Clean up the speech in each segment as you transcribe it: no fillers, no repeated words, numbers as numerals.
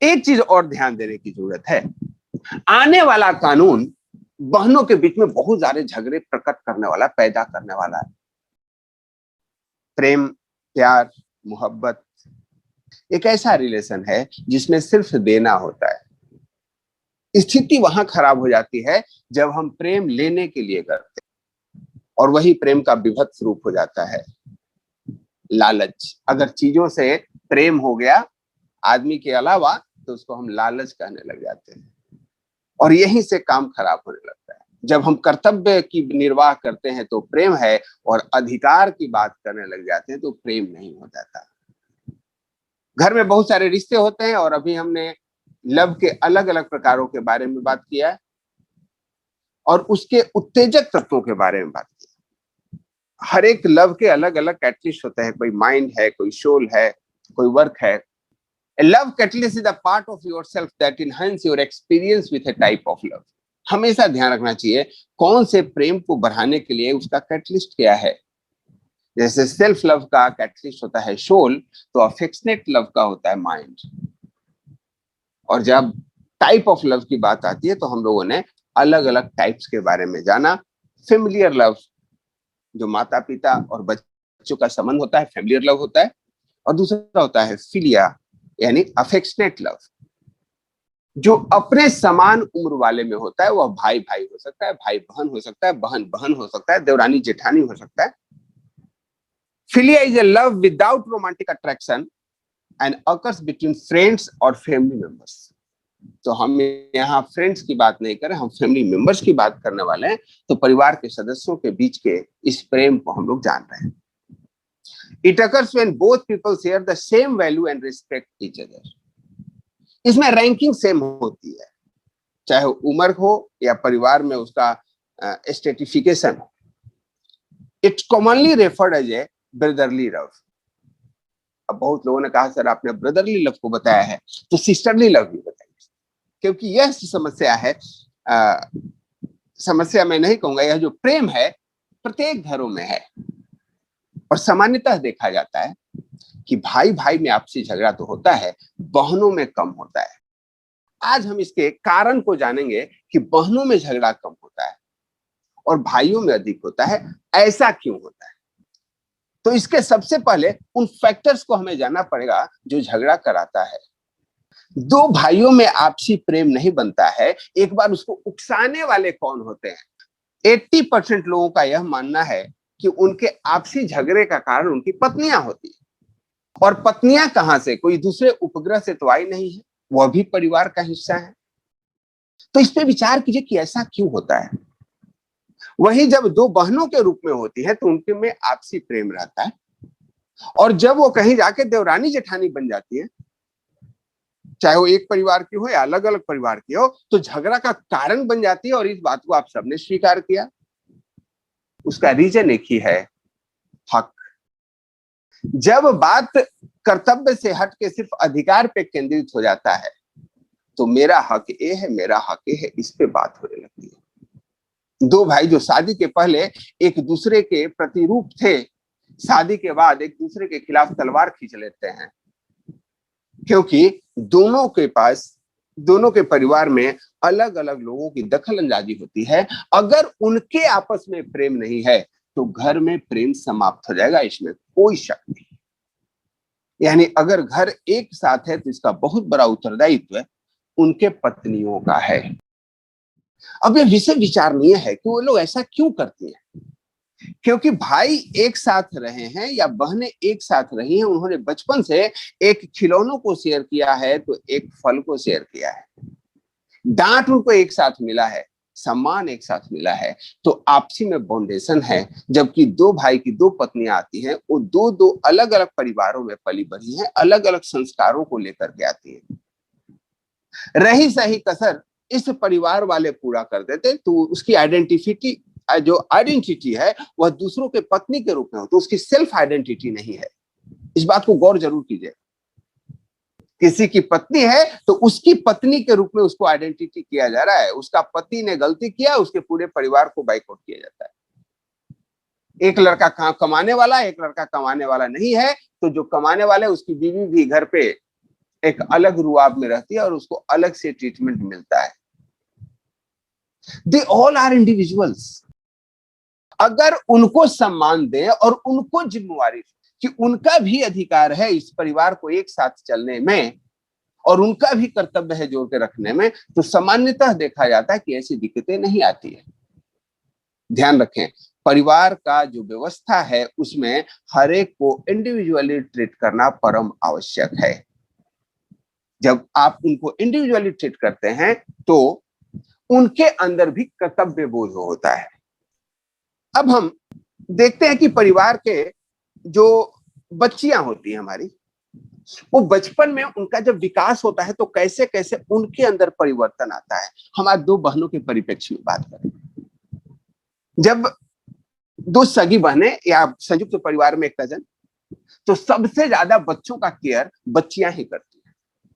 एक चीज और ध्यान देने की जरूरत है, आने वाला कानून बहनों के बीच में बहुत सारे झगड़े प्रकट करने वाला, पैदा करने वाला है। प्रेम, प्यार, मोहब्बत एक ऐसा रिलेशन है जिसमें सिर्फ देना होता है। स्थिति वहां खराब हो जाती है जब हम प्रेम लेने के लिए करते हैं, और वही प्रेम का विभत्स रूप हो जाता है, लालच। अगर चीजों से प्रेम हो गया आदमी के अलावा, तो उसको हम लालच कहने लग जाते हैं, और यहीं से काम खराब होने लगता है। जब हम कर्तव्य की निर्वाह करते हैं तो प्रेम है, और अधिकार की बात करने लग जाते हैं तो प्रेम नहीं हो जाता। घर में बहुत सारे रिश्ते होते हैं, और अभी हमने लव के अलग अलग प्रकारों के बारे में बात किया है, और उसके उत्तेजक तत्वों के बारे में बात की। हर एक लव के अलग अलग कैटलिस्ट होते हैं, कोई माइंड है, कोई सोल है, कोई वर्क है। A love catalyst is a part of yourself that enhance your experience with a type of love. हमेशा ध्यान रखना चाहिए कौन से प्रेम को बढ़ाने के लिए उसका कैटलिस्ट क्या है। जैसे सेल्फ लव का कैटलिस्ट होता है सोल, तो अफेक्शनेट लव का होता है माइंड। और जब टाइप ऑफ लव की बात आती है तो हम लोगों ने अलग अलग टाइप्स के बारे में जाना। फेमिलियर लव, जो माता पिता और बच्चों का संबंध होता है, फेमिलियर लव होता है। और दूसरा होता है फिलिया, यानी अफेक्शनेट लव, जो अपने समान उम्र वाले में होता है। वह भाई भाई हो सकता है, भाई बहन हो सकता है, बहन बहन हो सकता है, देवरानी जेठानी हो सकता है। Philia is a love without romantic attraction and occurs between friends और फैमिली मेंबर्स। तो हम यहाँ फ्रेंड्स की बात नहीं करें, हम फैमिली मेंबर्स की बात करने वाले हैं। तो परिवार के सदस्यों के बीच के इस प्रेम को हम लोग जान रहे हैं। It occurs when both people share the same value and respect each other. इसमें रैंकिंग सेम होती है, चाहे उम्र हो या परिवार में उसका स्टेटिफिकेशन हो। It's commonly referred as a brotherly love. अब बहुत लोगों ने कहा सर आपने ब्रदरली लव को बताया है, तो सिस्टरली लव भी बताइए, क्योंकि यह समस्या है। समस्या मैं नहीं कहूंगा, यह जो प्रेम है प्रत्येक घरों में है, और सामान्यतः देखा जाता है कि भाई भाई में आपसी झगड़ा तो होता है, बहनों में कम होता है। आज हम इसके कारण को जानेंगे कि बहनों में झगड़ा कम होता है और भाइयों में अधिक होता है। ऐसा क्यों होता है? तो इसके सबसे पहले उन फैक्टर्स को हमें जानना पड़ेगा जो झगड़ा कराता है। दो भाइयों में आपसी प्रेम नहीं बनता है, एक बार उसको उकसाने वाले कौन होते हैं? 80% लोगों का यह मानना है कि उनके आपसी झगड़े का कारण उनकी पत्नियां होती है। और पत्नियां कहां से? कोई दूसरे उपग्रह से तो आई नहीं है, वह भी परिवार का हिस्सा है। तो इस पे विचार कीजिए कि ऐसा क्यों होता है। वही जब दो बहनों के रूप में होती है तो उनके में आपसी प्रेम रहता है, और जब वो कहीं जाके देवरानी जेठानी बन जाती है, चाहे वो एक परिवार की हो या अलग अलग परिवार की हो, तो झगड़ा का कारण बन जाती है। और इस बात को आप सबने स्वीकार किया। उसका रीजन एक ही है, हक। जब बात कर्तव्य से हट के सिर्फ अधिकार पे केंद्रित हो जाता है, तो मेरा हक ये है, मेरा हक ये है, इस पे बात होने लगती है। दो भाई जो शादी के पहले एक दूसरे के प्रतिरूप थे, शादी के बाद एक दूसरे के खिलाफ तलवार खींच लेते हैं, क्योंकि दोनों के पास, दोनों के परिवार में अलग अलग लोगों की दखल अंदाजी होती है। अगर उनके आपस में प्रेम नहीं है तो घर में प्रेम समाप्त हो जाएगा, इसमें कोई शक नहीं। यानी अगर घर एक साथ है तो इसका बहुत बड़ा उत्तरदायित्व उनके पत्नियों का है। अब ये विषय विचारणीय है कि वो लोग ऐसा क्यों करती हैं। क्योंकि भाई एक साथ रहे हैं या बहनें एक साथ रही हैं, उन्होंने बचपन से एक खिलौनों को शेयर किया है तो एक फल को शेयर किया है, डांट उनको एक साथ मिला है, सम्मान एक साथ मिला है, तो आपसी में बाउंडेशन है। जबकि दो भाई की दो पत्नियां आती हैं, वो दो दो अलग अलग परिवारों में पली बढ़ी हैं, अलग अलग संस्कारों को लेकर के आती हैं। रही सही कसर इस परिवार वाले पूरा कर देते तो उसकी आइडेंटिटी, जो आइडेंटिटी है वह दूसरों के पत्नी के रूप में हो, तो उसकी सेल्फ आइडेंटिटी नहीं है। इस बात को गौर जरूर कीजिए। किसी की पत्नी है तो उसकी पत्नी के रूप में उसको आइडेंटिटी किया जा रहा है। उसका पति ने गलती किया, उसके पूरे परिवार को बाइकआउट किया जाता है। एक लड़का कमाने वाला, एक लड़का कमाने वाला नहीं है, तो जो कमाने वाला है उसकी बीवी भी घर पे एक अलग रुआब में रहती है और उसको अलग से ट्रीटमेंट मिलता है। They all are individuals. अगर उनको सम्मान दें और उनको जिम्मेवारी कि उनका भी अधिकार है इस परिवार को एक साथ चलने में और उनका भी कर्तव्य है जोड़ के रखने में, तो सामान्यतः देखा जाता है कि ऐसी दिक्कतें नहीं आती है। ध्यान रखें, परिवार का जो व्यवस्था है उसमें हर एक को इंडिविजुअली ट्रीट करना परम आवश्यक है। जब आप उनको इंडिविजुअली ट्रीट करते हैं तो उनके अंदर भी कर्तव्य बोध होता है। अब हम देखते हैं कि परिवार के जो बच्चियां होती हैं हमारी, वो बचपन में उनका जब विकास होता है तो कैसे कैसे उनके अंदर परिवर्तन आता है। हम आज 2 बहनों के परिप्रेक्ष्य में बात करें। जब 2 सगी बहनें या संयुक्त परिवार में एक कजन, तो सबसे ज्यादा बच्चों का केयर बच्चियां ही करती हैं।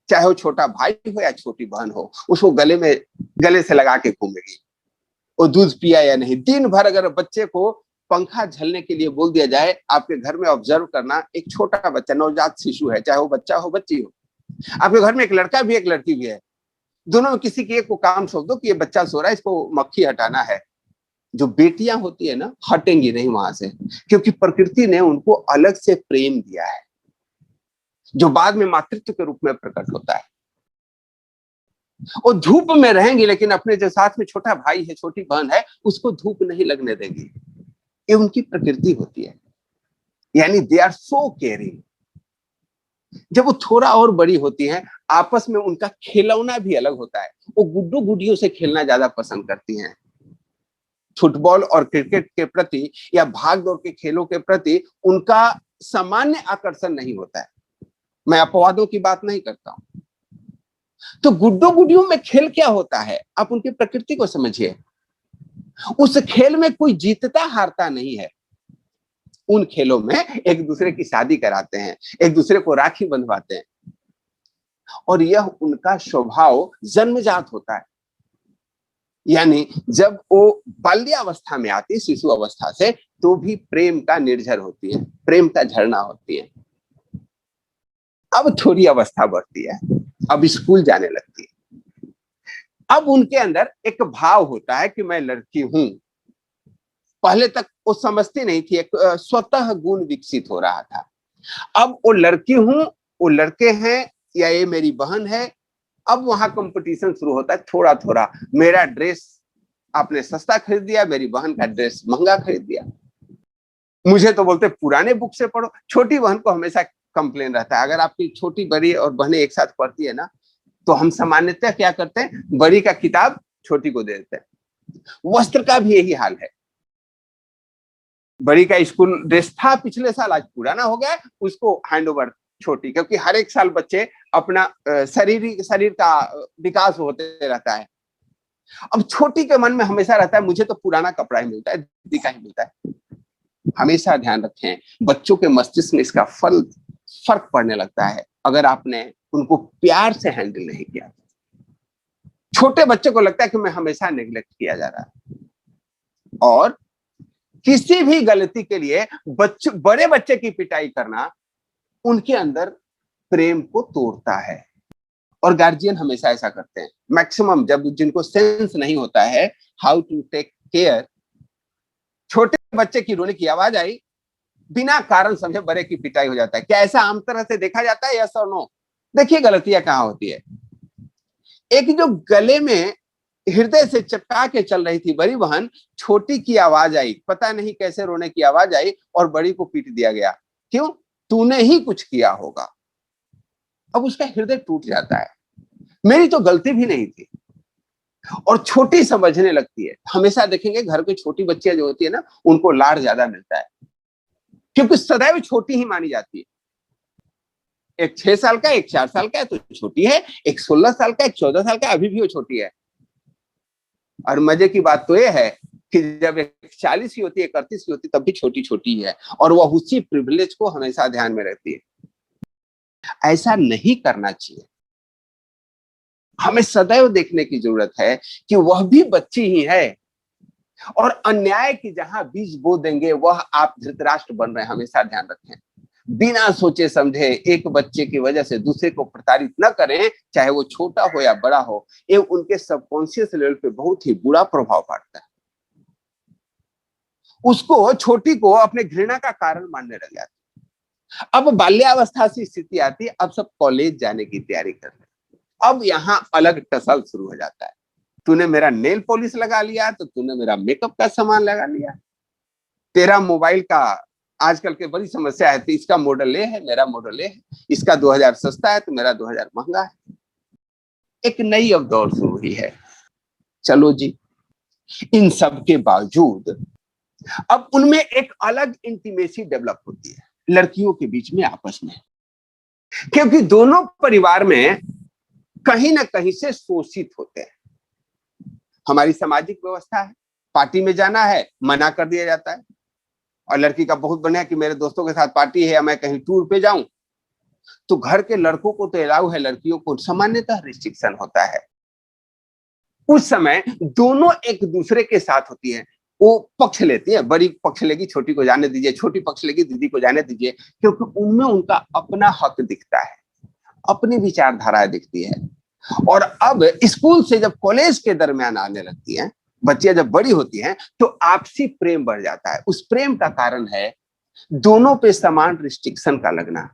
चाहे वो छोटा भाई हो या छोटी बहन हो, उसको गले से लगा के घूमेगी, वो दूध पिया या नहीं। दिन भर अगर बच्चे को पंखा झलने के लिए बोल दिया जाए, आपके घर में ऑब्जर्व करना, एक छोटा बच्चा नवजात शिशु है, चाहे वो बच्चा हो बच्ची हो, आपके घर में एक लड़का भी एक लड़की भी है, दोनों में किसी की एक को काम सौंप दो कि ये बच्चा सो रहा है, इसको मक्खी हटाना है। जो बेटियां होती है ना, हटेंगी नहीं वहां से, क्योंकि प्रकृति ने उनको अलग से प्रेम दिया है जो बाद में मातृत्व के रूप में प्रकट होता है। वो धूप में रहेंगी लेकिन अपने जो साथ में छोटा भाई है, छोटी बहन है, उसको धूप नहीं लगने देंगी। ये उनकी प्रकृति होती है, यानी दे आर सो केयरिंग। जब वो थोड़ा और बड़ी होती हैं, आपस में उनका खिलौना भी अलग होता है। वो गुड्डू गुडियों से खेलना ज्यादा पसंद करती हैं। फुटबॉल और क्रिकेट के प्रति या भाग दौड़ के खेलों के प्रति उनका सामान्य आकर्षण नहीं होता है। मैं अपवादों की बात नहीं करता हूं। तो गुड्डू गुडियों में खेल क्या होता है, आप उनकी प्रकृति को समझिए। उस खेल में कोई जीतता हारता नहीं है। उन खेलों में एक दूसरे की शादी कराते हैं, एक दूसरे को राखी बंधवाते हैं, और यह उनका स्वभाव जन्मजात होता है। यानी जब वो बाल्यावस्था में आती है, शिशु अवस्था से, तो भी प्रेम का निर्झर होती है, प्रेम का झरना होती है। अब थोड़ी अवस्था बढ़ती है, अब स्कूल जाने लगती है। अब उनके अंदर एक भाव होता है कि मैं लड़की हूं। पहले तक वो समझती नहीं थी, एक स्वतः गुण विकसित हो रहा था। अब वो लड़की हूं, वो लड़के हैं, या ये मेरी बहन है। अब वहां कंपटीशन शुरू होता है थोड़ा थोड़ा। मेरा ड्रेस आपने सस्ता खरीद दिया, मेरी बहन का ड्रेस महंगा खरीद दिया। मुझे तो बोलते पुराने बुक से पढ़ो। छोटी बहन को हमेशा कंप्लेन रहता है, अगर आपकी छोटी बड़ी और बहनें एक साथ पढ़ती है ना, तो हम सामान्यतः क्या करते हैं, बड़ी का किताब छोटी को दे देते हैं। वस्त्र का भी यही हाल है। बड़ी का स्कूल ड्रेस था पिछले साल, आज पुराना हो गया, उसको हैंड ओवर छोटी, क्योंकि हर एक साल बच्चे अपना शरीर का विकास होते रहता है। अब छोटी के मन में हमेशा रहता है मुझे तो पुराना कपड़ा ही मिलता है, दीदी का ही मिलता है। हमेशा ध्यान रखें, बच्चों के मस्तिष्क में इसका फर्क पड़ने लगता है अगर आपने उनको प्यार से हैंडल नहीं किया। छोटे बच्चे को लगता है कि मैं हमेशा नेग्लेक्ट किया जा रहा है, और किसी भी गलती के लिए बड़े बच्चे की पिटाई करना उनके अंदर प्रेम को तोड़ता है। और गार्जियन हमेशा ऐसा करते हैं मैक्सिमम, जब जिनको सेंस नहीं होता है हाउ टू टेक केयर। छोटे बच्चे की रोने की आवाज आई, बिना कारण समझे बड़े की पिटाई हो जाता है। क्या ऐसा आम तरह से देखा जाता है, यस और नो? देखिए गलतियां कहां होती है। एक जो गले में हृदय से चिपका के चल रही थी बड़ी बहन, छोटी की आवाज आई, पता नहीं कैसे रोने की आवाज आई, और बड़ी को पीट दिया गया। क्यों? तूने ही कुछ किया होगा। अब उसका हृदय टूट जाता है, मेरी तो गलती भी नहीं थी, और छोटी समझने लगती है। हमेशा देखेंगे घर की छोटी बच्चियां जो होती है ना, उनको लाड़ ज्यादा मिलता है, क्योंकि सदैव छोटी ही मानी जाती है। एक 6 साल का, एक 4 साल का है तो छोटी है, एक 16 साल का, एक 14 साल का, अभी भी वो छोटी है। और मजे की बात तो ये है कि जब एक 40 की होती है, 31 की होती है, तब भी छोटी छोटी है, और वह उसी प्रिविलेज को हमेशा ध्यान में रखती है। ऐसा नहीं करना चाहिए। हमें सदैव देखने की जरूरत है कि वह भी बच्ची ही है, और अन्याय की जहां बीज बो देंगे वह आप धृतराष्ट्र बन रहे हैं। हमेशा ध्यान रखें, बिना सोचे समझे एक बच्चे की वजह से दूसरे को प्रताड़ित न करें, चाहे वो छोटा हो या बड़ा हो, ये उनके सबकॉन्शियस लेवल पे बहुत ही बुरा प्रभाव पड़ता है। उसको, छोटी को अपने घृणा का कारण मानने लग जाते। अब बाल्यावस्था से स्थिति आती है, अब सब कॉलेज जाने की तैयारी कर रहे हैं। अब यहाँ अलग टसल शुरू हो जाता है। तूने मेरा नेल पॉलिश लगा लिया, तो तूने मेरा मेकअप का सामान लगा लिया, तेरा मोबाइल का आजकल के बड़ी समस्या है, तो इसका मॉडल ये है, मेरा मॉडल ये है, इसका 2000 सस्ता है तो मेरा 2000 महंगा है। एक नई अब दौर शुरू हुई है। चलो जी, इन सब के बावजूद अब उनमें एक अलग इंटीमेसी डेवलप होती है लड़कियों के बीच में, आपस में, क्योंकि दोनों परिवार में कहीं ना कहीं से शोषित होते हैं। हमारी सामाजिक व्यवस्था है, पार्टी में जाना है मना कर दिया जाता है, और लड़की का बहुत बढ़िया कि मेरे दोस्तों के साथ पार्टी है या मैं कहीं टूर पे जाऊं, तो घर के लड़कों को तो अलाउ है, लड़कियों को सामान्यतः रिस्ट्रिक्शन होता है। उस समय दोनों एक दूसरे के साथ होती है, वो पक्ष लेती है, बड़ी पक्ष लेगी छोटी को जाने दीजिए, छोटी पक्ष लेगी दीदी को जाने दीजिए, क्योंकि उनमें उनका अपना हक दिखता है, अपनी विचारधारा दिखती है। और अब स्कूल से जब कॉलेज के दरमियान आने लगती हैं, बच्चियां जब बड़ी होती हैं, तो आपसी प्रेम बढ़ जाता है। उस प्रेम का कारण है दोनों पे समान रिस्ट्रिक्शन का लगना।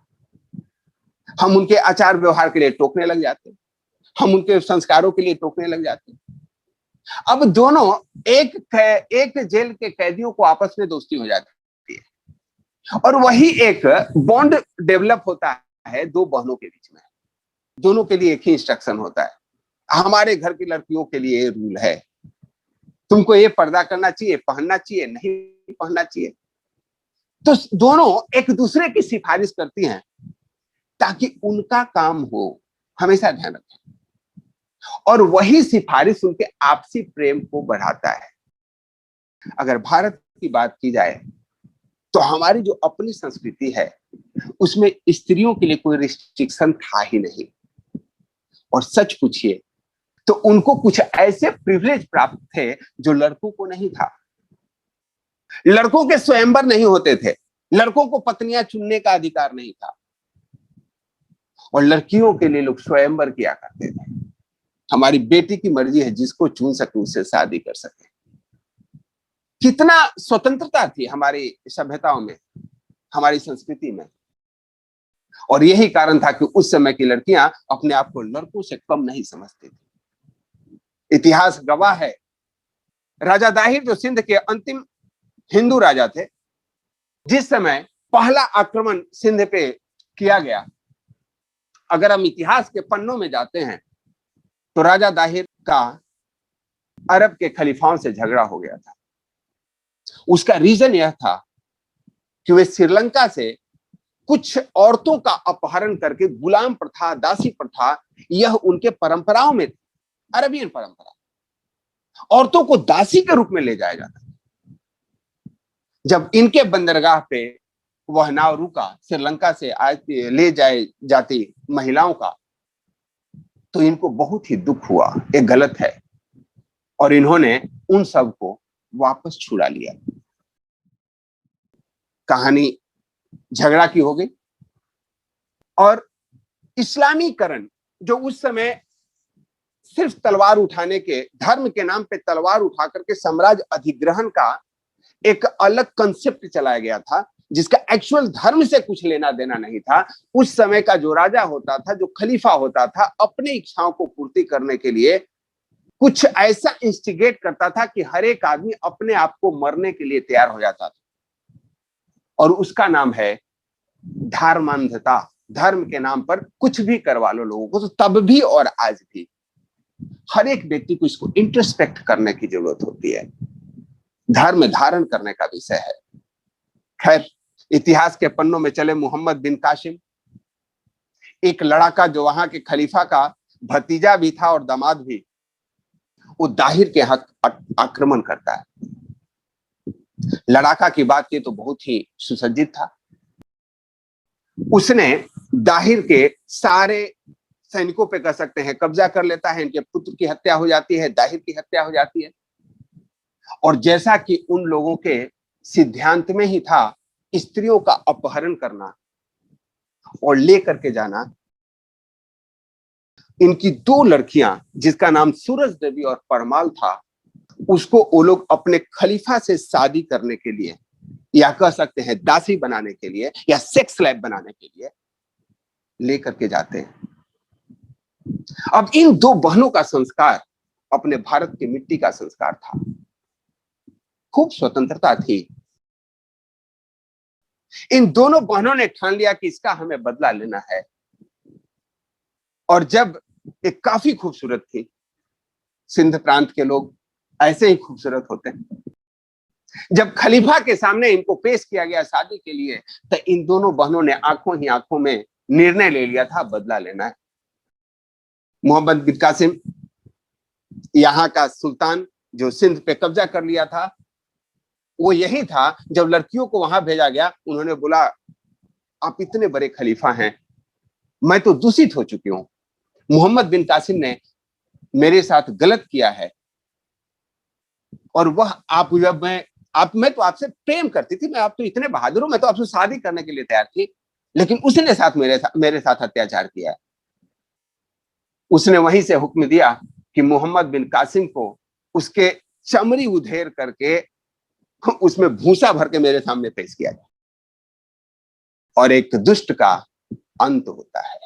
हम उनके आचार व्यवहार के लिए टोकने लग जाते हैं, हम उनके संस्कारों के लिए टोकने लग जाते हैं। अब दोनों एक जेल के कैदियों को आपस में दोस्ती हो जाती है, और वही एक बॉन्ड डेवलप होता है दो बहनों के बीच में। दोनों के लिए एक ही इंस्ट्रक्शन होता है। हमारे घर की लड़कियों के लिए ये रूल है, तुमको ये पर्दा करना चाहिए, पहनना चाहिए, नहीं पहनना चाहिए। तो दोनों एक दूसरे की सिफारिश करती हैं ताकि उनका काम हो, हमेशा ध्यान रखें। और वही सिफारिश उनके आपसी प्रेम को बढ़ाता है। अगर भारत की बात की जाए तो हमारी जो अपनी संस्कृति है उसमें स्त्रियों के लिए कोई रिस्ट्रिक्शन था ही नहीं। और सच पूछिए तो उनको कुछ ऐसे प्रिविलेज प्राप्त थे जो लड़कों को नहीं था। लड़कों के स्वयंवर नहीं होते थे, लड़कों को पत्नियां चुनने का अधिकार नहीं था, और लड़कियों के लिए लोग स्वयंवर किया करते थे। हमारी बेटी की मर्जी है, जिसको चुन सके उससे शादी कर सके। कितना स्वतंत्रता थी हमारी सभ्यताओं में, हमारी संस्कृति में। और यही कारण था कि उस समय की लड़कियां अपने आप को लड़कों से कम नहीं समझती थी। इतिहास गवाह है, राजा दाहिर जो सिंध के अंतिम हिंदू राजा थे, जिस समय पहला आक्रमण सिंध पे किया गया, अगर हम इतिहास के पन्नों में जाते हैं तो राजा दाहिर का अरब के खलीफाओं से झगड़ा हो गया था। उसका रीजन यह था कि वे श्रीलंका से कुछ औरतों का अपहरण करके, गुलाम प्रथा, दासी प्रथा, यह उनके परंपराओं में थी, अरबियन परंपरा। औरतों को दासी के रूप में ले जाया जाता था। जब इनके बंदरगाह पे वह नाव रुका, श्रीलंका से ले जाए जाती महिलाओं का, तो इनको बहुत ही दुख हुआ, ये गलत है, और इन्होंने उन सबको वापस छुड़ा लिया। कहानी झगड़ा की हो गई। और इस्लामीकरण जो उस समय सिर्फ तलवार उठाने के, धर्म के नाम पे तलवार उठा करके साम्राज्य अधिग्रहण का एक अलग कंसेप्ट चलाया गया था, जिसका एक्चुअल धर्म से कुछ लेना देना नहीं था। उस समय का जो राजा होता था, जो खलीफा होता था, अपनी इच्छाओं को पूर्ति करने के लिए कुछ ऐसा इंस्टिगेट करता था कि हर एक आदमी अपने आप को मरने के लिए तैयार हो जाता था, और उसका नाम है धर्मांधता। धर्म के नाम पर कुछ भी करवा लो लोगों को। तो तब भी और आज भी हर एक व्यक्ति को इसको इंट्रोस्पेक्ट करने की जरूरत होती है। धर्म धारण करने का विषय है। खैर, इतिहास के पन्नों में चले, मोहम्मद बिन कासिम, एक लड़ाका जो वहां के खलीफा का भतीजा भी था और दामाद भी, वो दाहिर के हक आक्रमण करता है। लड़ाका की बात की तो बहुत ही सुसज्जित था। उसने दाहिर के सारे सैनिकों पे, कह सकते हैं, कब्जा कर लेता है। इनके पुत्र की हत्या हो जाती है, दाहिर की हत्या हो जाती है। और जैसा कि उन लोगों के सिद्धांत में ही था, स्त्रियों का अपहरण करना और लेकर के जाना इनकी दो लड़कियां, जिसका नाम सूरज देवी और परमाल था, उसको वो लोग अपने खलीफा से शादी करने के लिए, या कह सकते हैं दासी बनाने के लिए, या सेक्स लैब बनाने के लिए लेकर के जाते हैं। अब इन दो बहनों का संस्कार अपने भारत की मिट्टी का संस्कार था। खूब स्वतंत्रता थी। इन दोनों बहनों ने ठान लिया कि इसका हमें बदला लेना है। और जब एक काफी खूबसूरत थी, सिंध प्रांत के लोग ऐसे ही खूबसूरत होते हैं, जब खलीफा के सामने इनको पेश किया गया शादी के लिए, तो इन दोनों बहनों ने आंखों ही आंखों में निर्णय ले लिया था, बदला लेना है। मोहम्मद बिन कासिम, यहाँ का सुल्तान जो सिंध पे कब्जा कर लिया था, वो यही था। जब लड़कियों को वहां भेजा गया, उन्होंने बोला, आप इतने बड़े खलीफा हैं, मैं तो दूषित हो चुकी हूं, मोहम्मद बिन कासिम ने मेरे साथ गलत किया है, और वह आप जब मैं तो आपसे प्रेम करती थी, मैं आप तो इतने बहादुर हूं, मैं तो आपसे शादी करने के लिए तैयार थी, लेकिन उसने साथ मेरे साथ अत्याचार किया। उसने वहीं से हुक्म दिया कि मोहम्मद बिन कासिम को उसके चमड़ी उधेड़ करके उसमें भूसा भर के मेरे सामने पेश किया जाए, और एक दुष्ट का अंत होता है।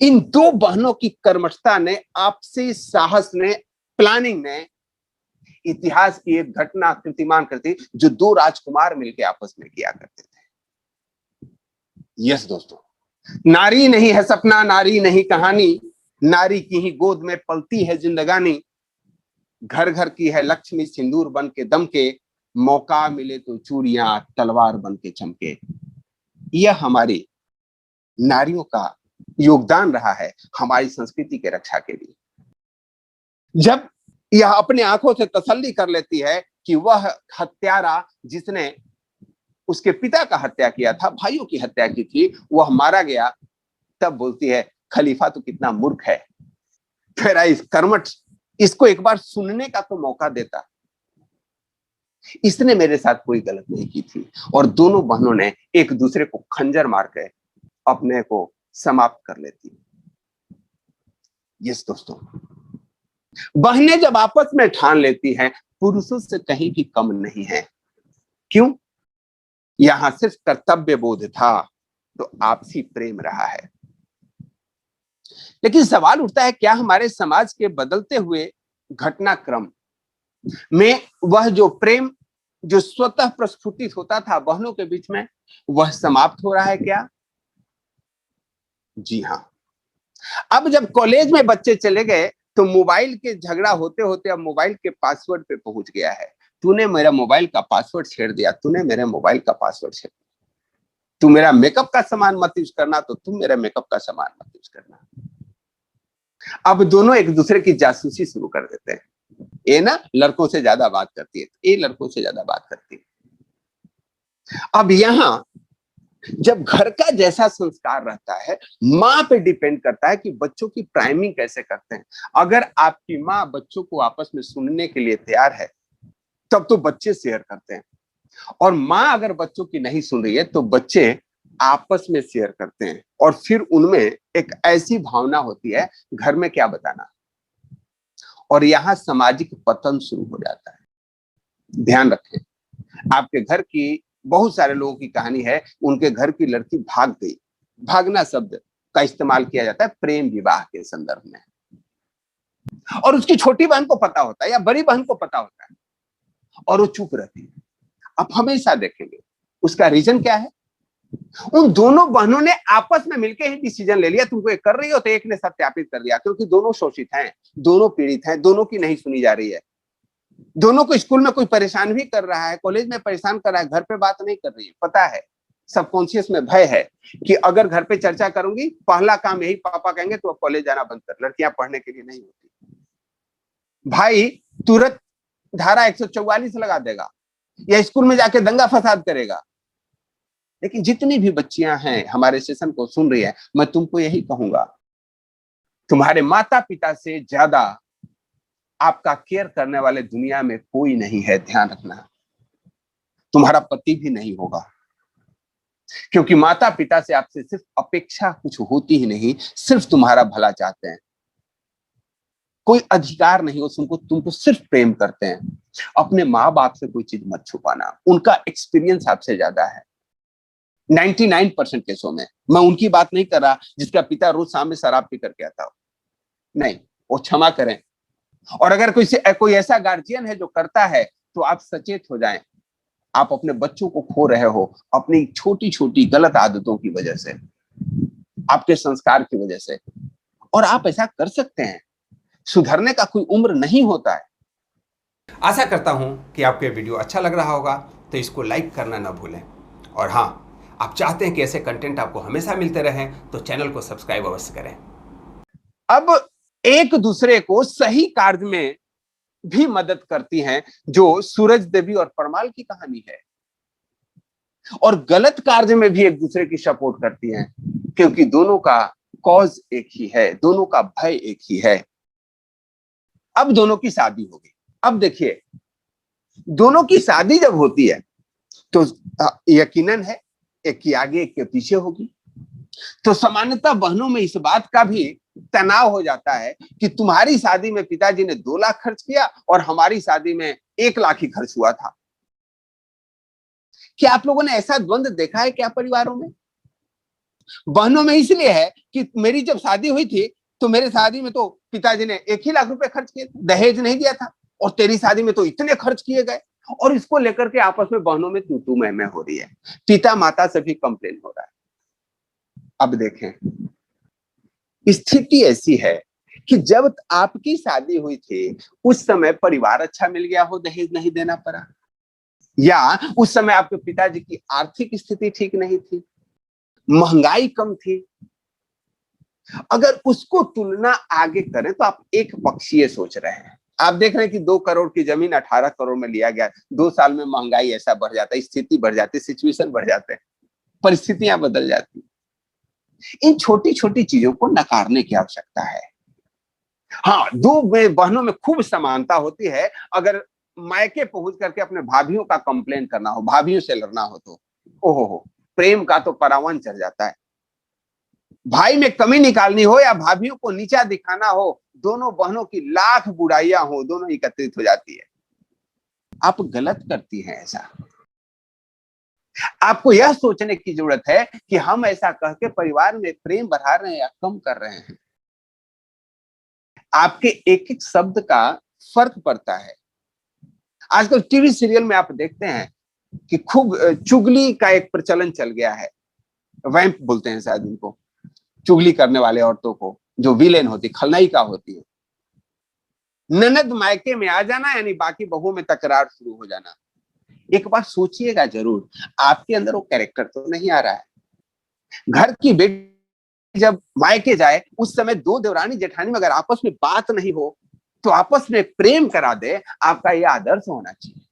इन दो बहनों की कर्मठता ने, आपसी साहस ने, प्लानिंग ने इतिहास की एक घटना कीर्तिमान करती, जो दो राजकुमार मिलकर आपस में किया करते थे। यस दोस्तों, नारी नहीं है सपना, नारी नहीं कहानी, नारी की ही गोद में पलती है जिंदगानी, घर घर की है लक्ष्मी सिंदूर बन के दमके, मौका मिले तो चूड़ियां तलवार बन के चमके। यह हमारी नारियों का योगदान रहा है हमारी संस्कृति के रक्षा के लिए। जब यह अपने आंखों से तसल्ली कर लेती है कि वह हत्यारा, जिसने उसके पिता का हत्या किया था, भाइयों की हत्या की थी, वह मारा गया, तब बोलती है, खलीफा तो कितना मूर्ख है, तेरा इस कर्मठ, इसको एक बार सुनने का तो मौका देता, इसने मेरे साथ कोई गलत नहीं की थी। और दोनों बहनों ने एक दूसरे को खंजर मार के अपने को समाप्त कर लेती। यस दोस्तों, बहनें जब आपस में ठान लेती हैं, पुरुषों से कहीं भी कम नहीं है। क्यों? यहां सिर्फ कर्तव्य बोध था, तो आपसी प्रेम रहा है। लेकिन सवाल उठता है, क्या हमारे समाज के बदलते हुए घटनाक्रम में वह जो प्रेम जो स्वतः प्रस्फुटित होता था बहनों के बीच में, वह समाप्त हो रहा है क्या? जी हाँ। अब जब कॉलेज में बच्चे चले गए, तो मोबाइल के झगड़ा होते होते अब मोबाइल के पासवर्ड पे पहुंच गया है। तूने मेरा मोबाइल का पासवर्ड छेड़ दिया, तूने मेरे मोबाइल का पासवर्ड छेड़ दिया, तू मेरा मेकअप का सामान मत यूज करना, तो तुम मेरा मेकअप का सामान मत यूज करना। अब दोनों एक दूसरे की जासूसी शुरू कर देते हैं। ये ना लड़कों से ज्यादा बात करती है, ये लड़कों से ज्यादा बात करती है। अब यहां जब घर का जैसा संस्कार रहता है, माँ पे डिपेंड करता है कि बच्चों की प्राइमिंग कैसे करते हैं। अगर आपकी माँ बच्चों को आपस में सुनने के लिए तैयार है, तब तो बच्चे शेयर करते हैं, और माँ अगर बच्चों की नहीं सुन रही है, तो बच्चे आपस में शेयर करते हैं, और फिर उनमें एक ऐसी भावना होती है, घर में क्या बताना, और यहाँ सामाजिक पतन शुरू हो जाता है। ध्यान रखें, आपके घर की बहुत सारे लोगों की कहानी है, उनके घर की लड़की भाग गई। भागना शब्द का इस्तेमाल किया जाता है प्रेम विवाह के संदर्भ में, और उसकी छोटी बहन को पता होता है या बड़ी बहन को पता होता है, और वो चुप रहती है। आप हमेशा देखेंगे उसका रीजन क्या है? उन दोनों बहनों ने आपस में मिलकर ही डिसीजन ले लिया, तुमको एक कर रही हो, तो एक ने सत्यापित कर दिया, क्योंकि दोनों शोषित हैं, दोनों पीड़ित हैं, दोनों की नहीं सुनी जा रही है। दोनों को स्कूल में कोई परेशान भी कर रहा है, कॉलेज में परेशान कर रहा है, घर पे बात नहीं कर रही है। पता है, सबकॉन्शियस में भय है कि अगर घर पे चर्चा करूंगी, पहला काम यही पापा कहेंगे, तो अब कॉलेज जाना बंद कर, लड़कियां पढ़ने के लिए नहीं होती। भाई तुरंत धारा 144 लगा देगा, या स्कूल में जाके दंगा फसाद करेगा। लेकिन जितनी भी बच्चियां हैं हमारे सेशन को सुन रही है, मैं तुमको यही कहूंगा, तुम्हारे माता पिता से ज्यादा आपका केयर करने वाले दुनिया में कोई नहीं है। ध्यान रखना, तुम्हारा पति भी नहीं होगा। क्योंकि माता पिता से आपसे सिर्फ अपेक्षा कुछ होती ही नहीं, सिर्फ तुम्हारा भला चाहते हैं। कोई अधिकार नहीं हो तुमको, तुमको सिर्फ प्रेम करते हैं। अपने माँ बाप से कोई चीज मत छुपाना, उनका एक्सपीरियंस आपसे ज्यादा है 99% केसों में। मैं उनकी बात नहीं कर रहा जिसका पिता रोज शाम में शराब पी करके आता हो, नहीं, वो क्षमा करें। और अगर कोई ऐसा गार्जियन है जो करता है, तो आप सचेत हो जाएं। आप अपने बच्चों को खो रहे हो अपनी छोटी छोटी गलत आदतों की वजह से, आपके संस्कार की वजह से। और आप ऐसा कर सकते हैं, सुधरने का कोई उम्र नहीं होता है। आशा करता हूं कि आपको ये वीडियो अच्छा लग रहा होगा, तो इसको लाइक करना ना भूलें। और हाँ, आप चाहते हैं कि ऐसे कंटेंट आपको हमेशा मिलते रहें, तो चैनल को सब्सक्राइब अवश्य करें। अब एक दूसरे को सही कार्य में भी मदद करती हैं, जो सूरज देवी और परमाल की कहानी है। और गलत कार्य में भी एक दूसरे की सपोर्ट करती हैं, क्योंकि दोनों का कॉज एक ही है, दोनों का भय एक ही है। अब दोनों की शादी होगी। अब देखिए, दोनों की शादी जब होती है तो यकीनन है एक की आगे एक के पीछे होगी। तो सामान्यतः बहनों में इस बात का भी तनाव हो जाता है कि तुम्हारी शादी में पिताजी ने 2 लाख खर्च किया और हमारी शादी में 1 लाख ही खर्च हुआ था। क्या आप लोगों ने ऐसा द्वंद्व देखा है क्या परिवारों में? बहनों में इसलिए है कि मेरी जब शादी हुई थी तो मेरे शादी में तो पिताजी ने 1 ही लाख रुपए खर्च किए थे, दहेज नहीं दिया था, और तेरी शादी में तो इतने खर्च किए गए। और इसको लेकर के आपस में बहनों में तू मैं हो रही है, पिता माता से भी कंप्लेन हो रहा है। अब देखें, स्थिति ऐसी है कि जब आपकी शादी हुई थी उस समय परिवार अच्छा मिल गया हो, दहेज नहीं देना पड़ा, या उस समय आपके पिताजी की आर्थिक स्थिति ठीक नहीं थी, महंगाई कम थी। अगर उसको तुलना आगे करें तो आप एक पक्षीय सोच रहे हैं। आप देख रहे हैं कि 2 करोड़ की जमीन 18 करोड़ में लिया गया। 2 साल में महंगाई ऐसा बढ़ जाता है, स्थिति बढ़ जाती है, सिचुएशन बढ़ जाते हैं, परिस्थितियां बदल जाती। इन छोटी छोटी चीजों को नकारने की आवश्यकता है। हाँ, 2 बहनों में खूब समानता होती है। अगर मायके पहुंच करके अपने भाभीियों का कंप्लेन करना हो, भाभीियों से लड़ना हो, तो ओहो, प्रेम का तो परावन चढ़ जाता है। भाई में कमी निकालनी हो या भाभीियों को नीचा दिखाना हो, दोनों बहनों की लाख बुराइयां हो, दोनों एकत्रित हो जाती है। आप गलत करती हैं ऐसा। आपको यह सोचने की जरूरत है कि हम ऐसा कह के परिवार में प्रेम बढ़ा रहे हैं या कम कर रहे हैं। आपके एक एक शब्द का फर्क पड़ता है। आजकल टीवी सीरियल में आप देखते हैं कि खूब चुगली का एक प्रचलन चल गया है। वैम्प बोलते हैं शायद उनको, चुगली करने वाले औरतों को, जो विलेन होती, खलनायिका होती है। ननद मायके में आ जाना यानी बाकी बहुओं में तकरार शुरू हो जाना। एक बार सोचिएगा जरूर, आपके अंदर वो कैरेक्टर तो नहीं आ रहा है। घर की बेटी जब मायके जाए, उस समय 2 देवरानी जेठानी में अगर आपस में बात नहीं हो तो आपस में प्रेम करा दे, आपका यह आदर्श होना चाहिए।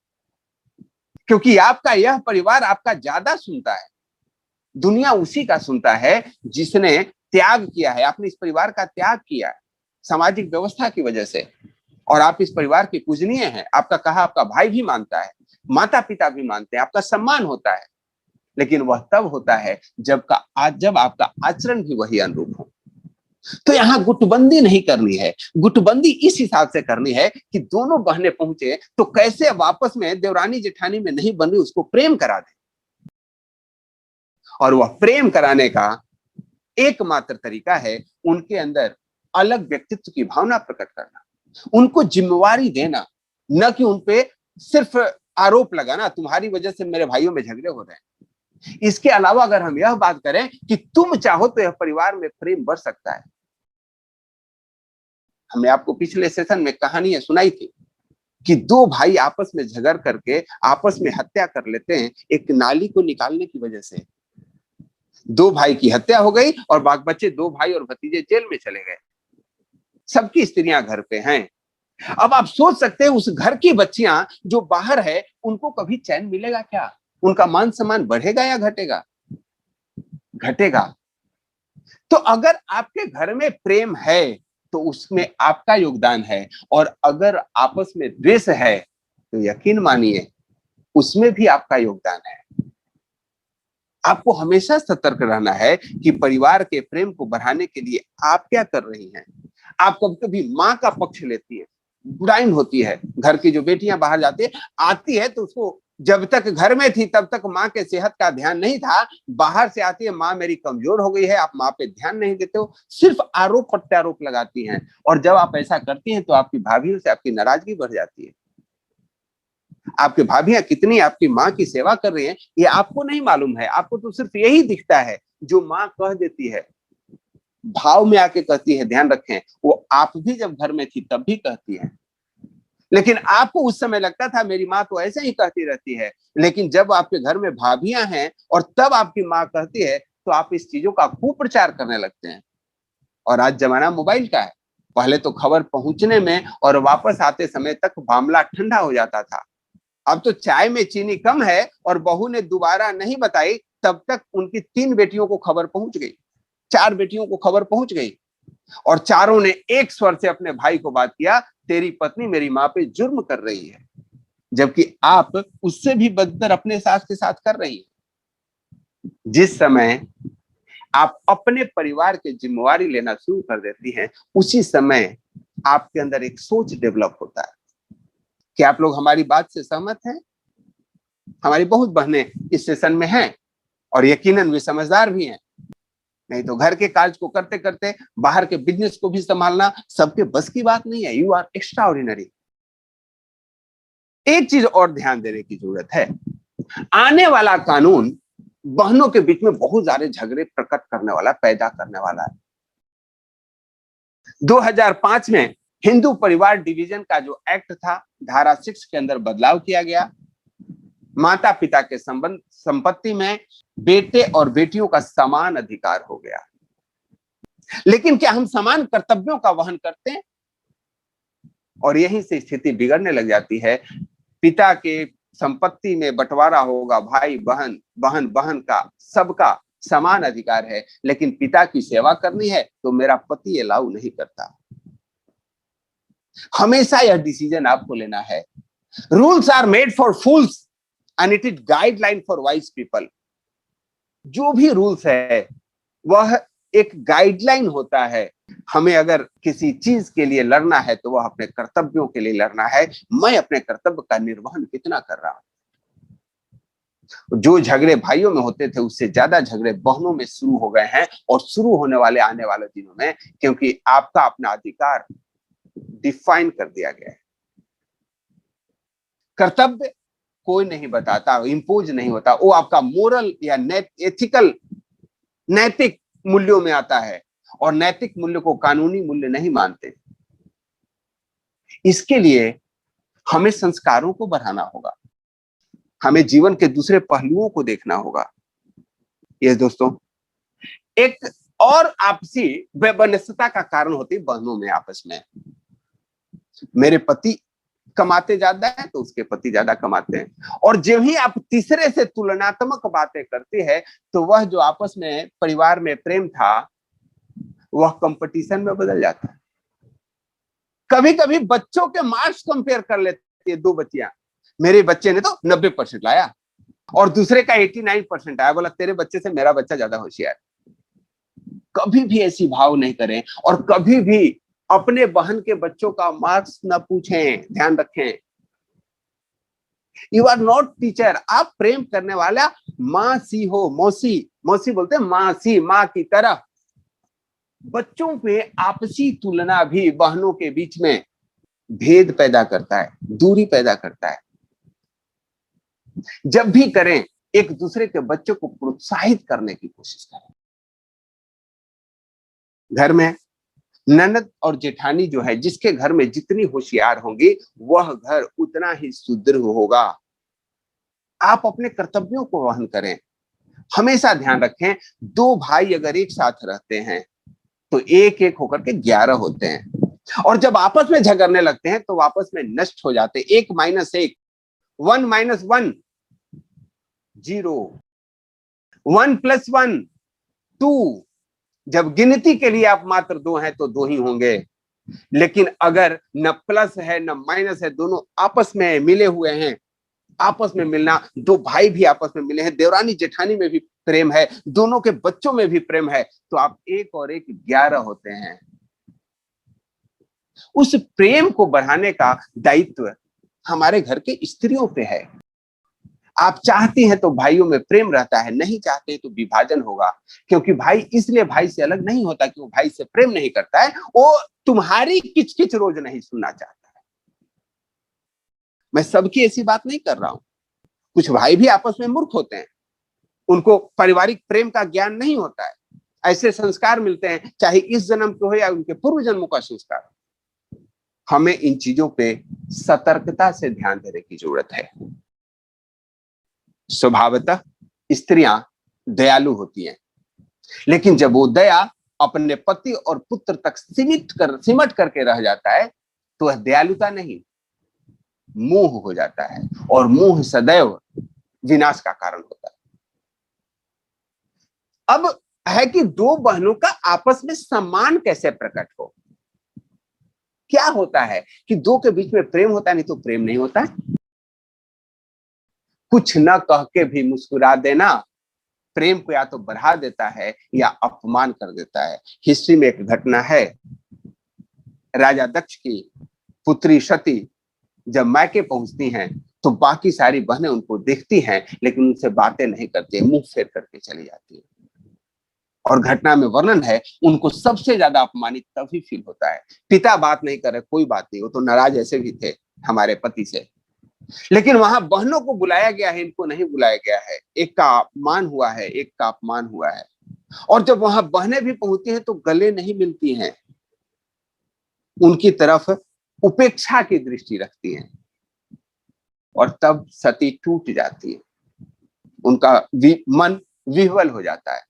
क्योंकि आपका यह परिवार आपका ज्यादा सुनता है। दुनिया उसी का सुनता है जिसने त्याग किया है। आपने इस परिवार का त्याग किया है सामाजिक व्यवस्था की वजह से, और आप इस परिवार के पूजनीय हैं। आपका कहा आपका भाई भी मानता है, माता पिता भी मानते हैं, आपका सम्मान होता है। लेकिन वह तब होता है जब आपका आचरण भी वही अनुरूप हो। तो यहां गुटबंदी नहीं करनी है। गुटबंदी इस हिसाब से करनी है कि दोनों बहनें पहुंचे तो कैसे वापस में देवरानी जेठानी में नहीं बन रही, उसको प्रेम करा दे। और वह प्रेम कराने का एकमात्र तरीका है उनके अंदर अलग व्यक्तित्व की भावना प्रकट करना, उनको जिम्मेवारी देना, न कि उनपे सिर्फ आरोप लगाना, तुम्हारी वजह से मेरे भाइयों में झगड़े हो रहे हैं। इसके अलावा अगर हम यह बात करें कि तुम चाहो तो यह परिवार में प्रेम बढ़ सकता है। हमने आपको पिछले सेशन में कहानी सुनाई थी कि 2 भाई आपस में झगड़ करके आपस में हत्या कर लेते हैं, एक नाली को निकालने की वजह से। 2 भाई की हत्या हो गई और बाकी बच्चे 2 भाई और भतीजे जेल में चले गए। सबकी स्त्रियां घर पे हैं। अब आप सोच सकते हैं उस घर की बच्चियां जो बाहर है, उनको कभी चैन मिलेगा क्या? उनका मान सम्मान बढ़ेगा या घटेगा? घटेगा। तो अगर आपके घर में प्रेम है तो उसमें आपका योगदान है, और अगर आपस में द्वेष है तो यकीन मानिए उसमें भी आपका योगदान है। आपको हमेशा सतर्क रहना है कि परिवार के प्रेम को बढ़ाने के लिए आप क्या कर रही हैं। आप कभी कभी माँ का पक्ष लेती है, बुराई होती है। घर की जो बेटियां बाहर जाती है, आती है तो उसको, जब तक घर में थी तब तक माँ के सेहत का ध्यान नहीं था, बाहर से आती है माँ मेरी कमजोर हो गई है, आप माँ पे ध्यान नहीं देते हो, सिर्फ आरोप प्रत्यारोप लगाती हैं। और जब आप ऐसा करती हैं तो आपकी भाभीयों से आपकी नाराजगी बढ़ जाती है। आपके भाभियां कितनी आपकी माँ की सेवा कर रही हैं ये आपको नहीं मालूम है। आपको तो सिर्फ यही दिखता है जो माँ कह देती है, भाव में आके कहती है। ध्यान रखें, वो आप भी जब घर में थी तब भी कहती है, लेकिन आपको उस समय लगता था मेरी माँ तो ऐसे ही कहती रहती है। लेकिन जब आपके घर में भाभियां हैं और तब आपकी माँ कहती है तो आप इस चीजों का खूब प्रचार करने लगते हैं। और आज जमाना मोबाइल का है। पहले तो खबर पहुंचने में और वापस आते समय तक मामला ठंडा हो जाता था। अब तो चाय में चीनी कम है और बहू ने दोबारा नहीं बताई, तब तक उनकी 3 बेटियों को खबर पहुंच गई, 4 बेटियों को खबर पहुंच गई, और चारों ने एक स्वर से अपने भाई को बात किया, तेरी पत्नी मेरी माँ पे जुर्म कर रही है, जबकि आप उससे भी बदतर अपने सास के साथ कर रही है। जिस समय आप अपने परिवार की जिम्मेवारी लेना शुरू कर देती हैं, उसी समय आपके अंदर एक सोच डेवलप होता है। क्या आप लोग हमारी बात से सहमत हैं? हमारी बहुत बहनें इस सेशन में हैं और यकीनन वे समझदार भी हैं। नहीं तो घर के कार्य को करते करते बाहर के बिजनेस को भी संभालना सबके बस की बात नहीं है। You are extraordinary. एक चीज और ध्यान देने की जरूरत है, आने वाला कानून बहनों के बीच में बहुत सारे झगड़े प्रकट करने वाला, पैदा करने वाला है। 2005 में हिंदू परिवार डिवीजन का जो एक्ट था, धारा 6 के अंदर बदलाव किया गया। माता पिता के संपत्ति में बेटे और बेटियों का समान अधिकार हो गया। लेकिन क्या हम समान कर्तव्यों का वहन करते हैं? और यहीं से स्थिति बिगड़ने लग जाती है। पिता के संपत्ति में बंटवारा होगा, भाई बहन, बहन बहन का, सबका समान अधिकार है, लेकिन पिता की सेवा करनी है तो मेरा पति अलाउ नहीं करता। हमेशा यह डिसीजन आपको लेना है। Rules are made for fools and it is guideline for wise people. जो भी रूल्स है वह एक गाइडलाइन होता है। हमें अगर किसी चीज के लिए लड़ना है तो वह अपने कर्तव्यों के लिए लड़ना है। मैं अपने कर्तव्य का निर्वहन कितना कर रहा हूं। जो झगड़े भाइयों में होते थे उससे ज्यादा झगड़े बहनों में शुरू हो गए हैं और शुरू होने वाले आने वाले दिनों में, क्योंकि आपका अपना अधिकार डिफाइन कर दिया गया है। कर्तव्य कोई नहीं बताता, इंपोज नहीं होता, वो आपका मोरल या एथिकल नैतिक मूल्यों में आता है, और नैतिक मूल्य को कानूनी मूल्य नहीं मानते। इसके लिए हमें संस्कारों को बढ़ाना होगा, हमें जीवन के दूसरे पहलुओं को देखना होगा। ये दोस्तों, एक और आपसी वैमनस्यता का कारण होती है बहनों में आपस में। मेरे पति कमाते ज्यादा है तो उसके पति ज्यादा कमाते हैं, और जब ही आप तीसरे से तुलनात्मक बातें करते हैं तो वह जो आपस में परिवार में प्रेम था वह कंपटीशन में बदल जाता है। कभी कभी बच्चों के मार्क्स कंपेयर कर लेती है दो बच्चियां, मेरे बच्चे ने तो 90% लाया और दूसरे का 89% आया, बोला तेरे बच्चे से मेरा बच्चा ज्यादा होशियार। कभी भी ऐसी भाव नहीं करें, और कभी भी अपने बहन के बच्चों का मार्क्स न पूछें। ध्यान रखें, यू आर नॉट टीचर। आप प्रेम करने वाला माँ सी हो, मौसी, मौसी बोलते हैं माँ सी, माँ की तरह। बच्चों में आपसी तुलना भी बहनों के बीच में भेद पैदा करता है, दूरी पैदा करता है। जब भी करें एक दूसरे के बच्चों को प्रोत्साहित करने की कोशिश करें। घर में ननद और जेठानी जो है, जिसके घर में जितनी होशियार होंगी वह घर उतना ही सुदृढ़ होगा। आप अपने कर्तव्यों को वहन करें। हमेशा ध्यान रखें, 2 भाई अगर एक साथ रहते हैं तो एक एक होकर के 11 होते हैं, और जब आपस में झगड़ने लगते हैं तो आपस में नष्ट हो जाते हैं। 1 - 1, 1 - 1 0, 1 + 1 2। जब गिनती के लिए आप मात्र 2 हैं तो 2 ही होंगे, लेकिन अगर न प्लस है न माइनस है, दोनों आपस में मिले हुए हैं, आपस में मिलना, 2 भाई भी आपस में मिले हैं, देवरानी जेठानी में भी प्रेम है, दोनों के बच्चों में भी प्रेम है, तो आप 1 और 1 11 होते हैं। उस प्रेम को बढ़ाने का दायित्व हमारे घर के स्त्रियों पे है। आप चाहती हैं तो भाइयों में प्रेम रहता है, नहीं चाहते तो विभाजन होगा। क्योंकि भाई इसलिए भाई से अलग नहीं होता कि वो भाई से प्रेम नहीं करता है, वो तुम्हारी किचकिच रोज नहीं सुनना चाहता है। मैं सबकी ऐसी बात नहीं कर रहा हूं। कुछ भाई भी आपस में मूर्ख होते हैं, उनको पारिवारिक प्रेम का ज्ञान नहीं होता है। ऐसे संस्कार मिलते हैं, चाहे इस जन्म के हो या उनके पूर्व जन्मों का संस्कार। हमें इन चीजों पे सतर्कता से ध्यान देने की जरूरत है। स्वभावतः स्त्रियां दयालु होती हैं, लेकिन जब वो दया अपने पति और पुत्र तक सिमट करके रह जाता है, तो वह दयालुता नहीं, मोह हो जाता है, और मोह सदैव विनाश का कारण होता है। अब है कि दो बहनों का आपस में सम्मान कैसे प्रकट हो। क्या होता है कि दो के बीच में प्रेम होता है, नहीं तो प्रेम नहीं होता है। कुछ न कह के भी मुस्कुरा देना प्रेम को या तो बढ़ा देता है या अपमान कर देता है। हिस्ट्री में एक घटना है, राजा दक्ष की पुत्री सती जब मायके पहुंचती हैं तो बाकी सारी बहनें उनको देखती हैं, लेकिन उनसे बातें नहीं करती, मुंह फेर करके चली जाती है। और घटना में वर्णन है, उनको सबसे ज्यादा अपमानित तभी फील होता है। पिता बात नहीं कर रहे, कोई बात नहीं, वो तो नाराज ऐसे भी थे हमारे पति से, लेकिन वहां बहनों को बुलाया गया है, इनको नहीं बुलाया गया है। एक का अपमान हुआ है, एक का अपमान हुआ है। और जब वहां बहनें भी पहुंचती हैं तो गले नहीं मिलती हैं, उनकी तरफ उपेक्षा की दृष्टि रखती हैं, और तब सती टूट जाती है। उनका मन विह्वल हो जाता है,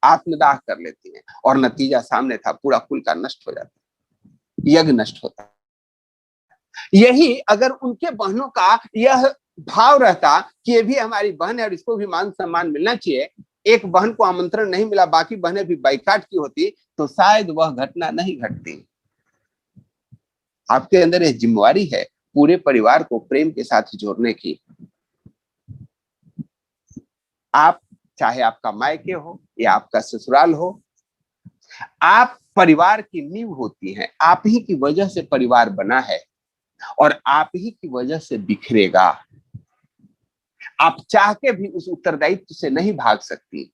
आत्मदाह कर लेती हैं, और नतीजा सामने था, पूरा कुल का नष्ट हो जाता है, यज्ञ नष्ट होता है। यही अगर उनके बहनों का यह भाव रहता कि ये भी हमारी बहन है और इसको भी मान सम्मान मिलना चाहिए, एक बहन को आमंत्रण नहीं मिला, बाकी बहनें भी बाइकाट की होती, तो शायद वह घटना नहीं घटती। आपके अंदर यह जिम्मेवारी है पूरे परिवार को प्रेम के साथ जोड़ने की। आप, चाहे आपका मायके हो या आपका ससुराल हो, आप परिवार की नींव होती हैं। आप ही की वजह से परिवार बना है, और आप ही की वजह से बिखरेगा। आप चाह के भी उस उत्तरदायित्व से नहीं भाग सकती।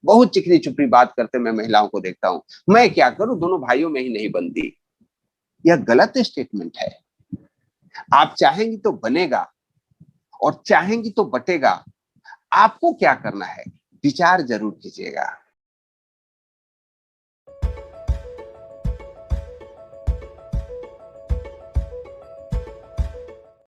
बहुत चिकनी चुपड़ी बात करते मैं महिलाओं को देखता हूं, मैं क्या करूं, दोनों भाइयों में ही नहीं बनती। यह गलत स्टेटमेंट है। आप चाहेंगी तो बनेगा, और चाहेंगी तो बटेगा। आपको क्या करना है, विचार जरूर कीजिएगा।